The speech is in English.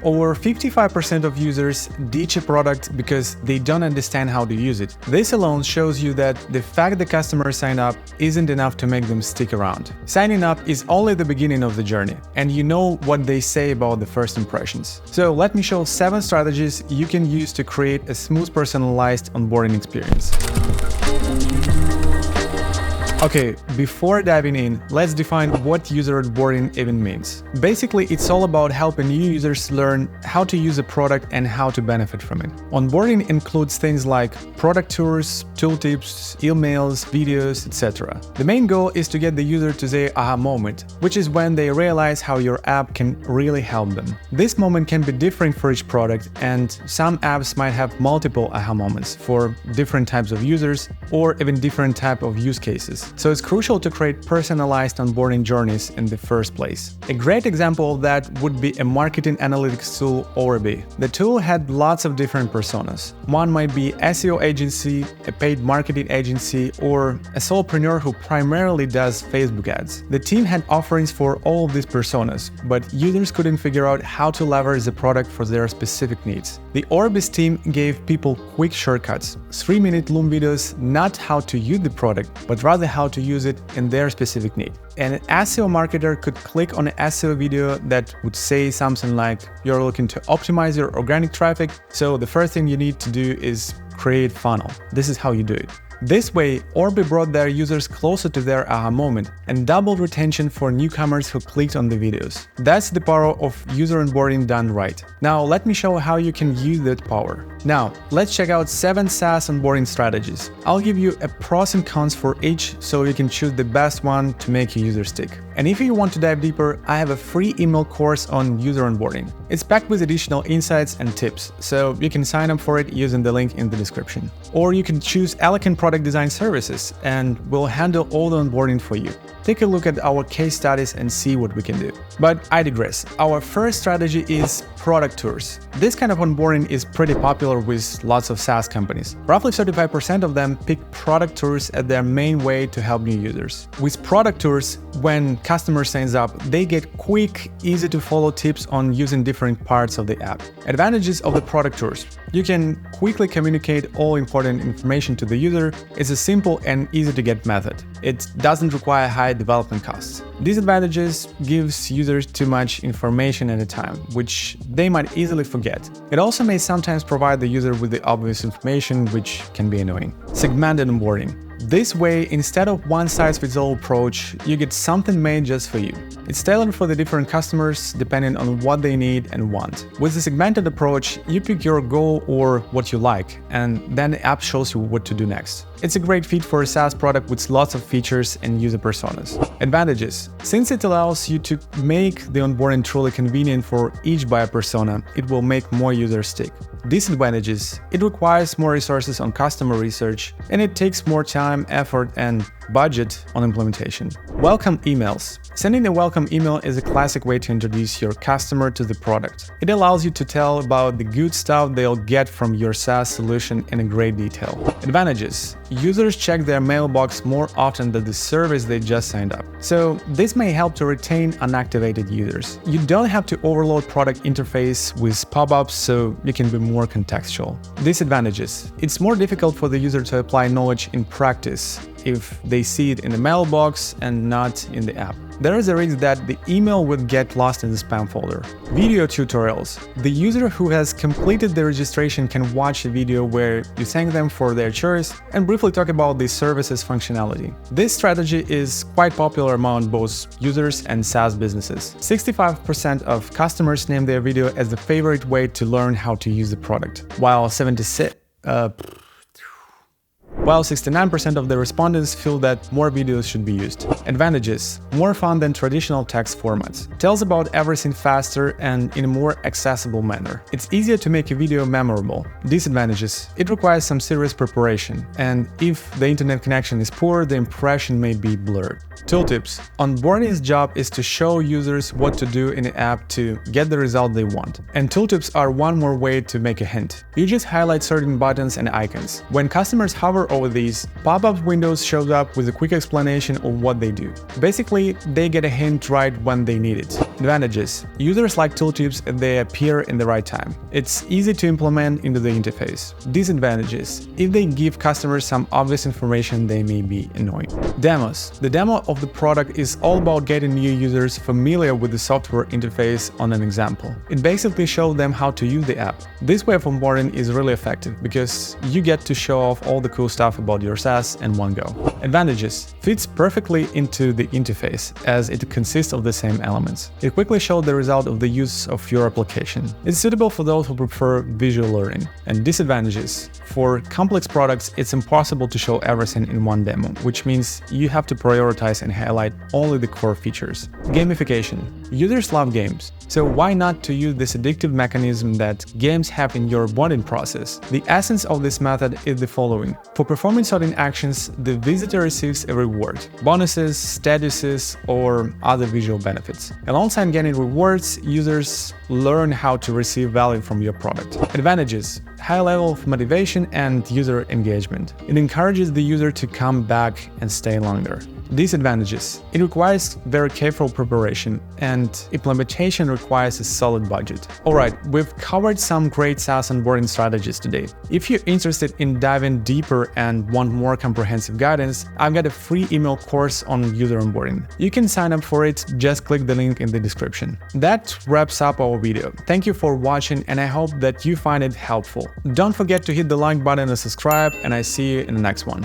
Over 55% of users ditch a product because they don't understand how to use it. This alone shows you that the fact the customers sign up isn't enough to make them stick around. Signing up is only the beginning of the journey, and you know what they say about the first impressions. So let me show 7 strategies you can use to create a smooth, personalized onboarding experience. Okay, before diving in, let's define what user onboarding even means. Basically, it's all about helping new users learn how to use a product and how to benefit from it. Onboarding includes things like product tours, tooltips, emails, videos, etc. The main goal is to get the user to their aha moment, which is when they realize how your app can really help them. This moment can be different for each product, and some apps might have multiple aha moments for different types of users or even different type of use cases. So it's crucial to create personalized onboarding journeys in the first place. A great example of that would be a marketing analytics tool, Orbi. The tool had lots of different personas. One might be SEO agency, a paid marketing agency, or a solopreneur who primarily does Facebook ads. The team had offerings for all of these personas, but users couldn't figure out how to leverage the product for their specific needs. The Orbis team gave people quick shortcuts, 3-minute Loom videos, not how to use the product, but rather how to use it in their specific need. And an SEO marketer could click on an SEO video that would say something like, you're looking to optimize your organic traffic, so the first thing you need to do is create funnel. This is how you do it. This way, Orbi brought their users closer to their aha moment and doubled retention for newcomers who clicked on the videos. That's the power of user onboarding done right. Now, let me show how you can use that power. Now, let's check out 7 SaaS onboarding strategies. I'll give you a pros and cons for each so you can choose the best one to make your user stick. And if you want to dive deeper, I have a free email course on user onboarding. It's packed with additional insights and tips, so you can sign up for it using the link in the description. Or you can choose Eleken Product Design Services and we'll handle all the onboarding for you. Take a look at our case studies and see what we can do. But I digress. Our first strategy is product tours. This kind of onboarding is pretty popular with lots of SaaS companies. Roughly 35% of them pick product tours as their main way to help new users. With product tours, when customer signs up, they get quick, easy to follow tips on using different parts of the app. Advantages of the product tours. You can quickly communicate all important information to the user. It's a simple and easy to get method. It doesn't require high development costs. Disadvantages gives users too much information at a time, which they might easily forget. It also may sometimes provide the user with the obvious information, which can be annoying. Segmented onboarding. This way, instead of one-size-fits-all approach, you get something made just for you. It's tailored for the different customers depending on what they need and want. With the segmented approach, you pick your goal or what you like, and then the app shows you what to do next. It's a great fit for a SaaS product with lots of features and user personas. Advantages. Since it allows you to make the onboarding truly convenient for each buyer persona, it will make more users stick. Disadvantages. It requires more resources on customer research, and it takes more time, effort, and budget on implementation. Welcome emails. Sending a welcome email is a classic way to introduce your customer to the product. It allows you to tell about the good stuff they'll get from your SaaS solution in a great detail. Advantages. Users check their mailbox more often than the service they just signed up. So this may help to retain unactivated users. You don't have to overload product interface with pop-ups, so you can be more contextual. Disadvantages. It's more difficult for the user to apply knowledge in practice if they see it in the mailbox and not in the app. There is a risk that the email would get lost in the spam folder. Video tutorials. The user who has completed the registration can watch a video where you thank them for their choice and briefly talk about the service's functionality. This strategy is quite popular among both users and SaaS businesses. 65% of customers name their video as the favorite way to learn how to use the product, while 69% of the respondents feel that more videos should be used. Advantages. More fun than traditional text formats. Tells about everything faster and in a more accessible manner. It's easier to make a video memorable. Disadvantages. It requires some serious preparation, and if the internet connection is poor, the impression may be blurred. Tooltips. Onboarding's job is to show users what to do in the app to get the result they want. And tooltips are one more way to make a hint. You just highlight certain buttons and icons. When customers hover over these. Pop-up windows shows up with a quick explanation of what they do. Basically, they get a hint right when they need it. Advantages. Users like tooltips if they appear in the right time. It's easy to implement into the interface. Disadvantages. If they give customers some obvious information, they may be annoying. Demos. The demo of the product is all about getting new users familiar with the software interface on an example. It basically shows them how to use the app. This way of onboarding is really effective because you get to show off all the cool stuff about your SaaS in one go. Advantages. Fits perfectly into the interface as it consists of the same elements. It quickly shows the result of the use of your application. It's suitable for those who prefer visual learning. And disadvantages. For complex products, it's impossible to show everything in one demo, which means you have to prioritize and highlight only the core features. Gamification. Users love games, so why not to use this addictive mechanism that games have in your onboarding process? The essence of this method is the following. For performing certain actions, the visitor receives a reward, bonuses, statuses, or other visual benefits. Alongside getting rewards, users learn how to receive value from your product. Advantages. High level of motivation and user engagement. It encourages the user to come back and stay longer. Disadvantages. It requires very careful preparation and implementation requires a solid budget. Alright, we've covered some great SaaS onboarding strategies today. If you're interested in diving deeper and want more comprehensive guidance, I've got a free email course on user onboarding. You can sign up for it, just click the link in the description. That wraps up our video. Thank you for watching and I hope that you find it helpful. Don't forget to hit the like button and subscribe, and I see you in the next one.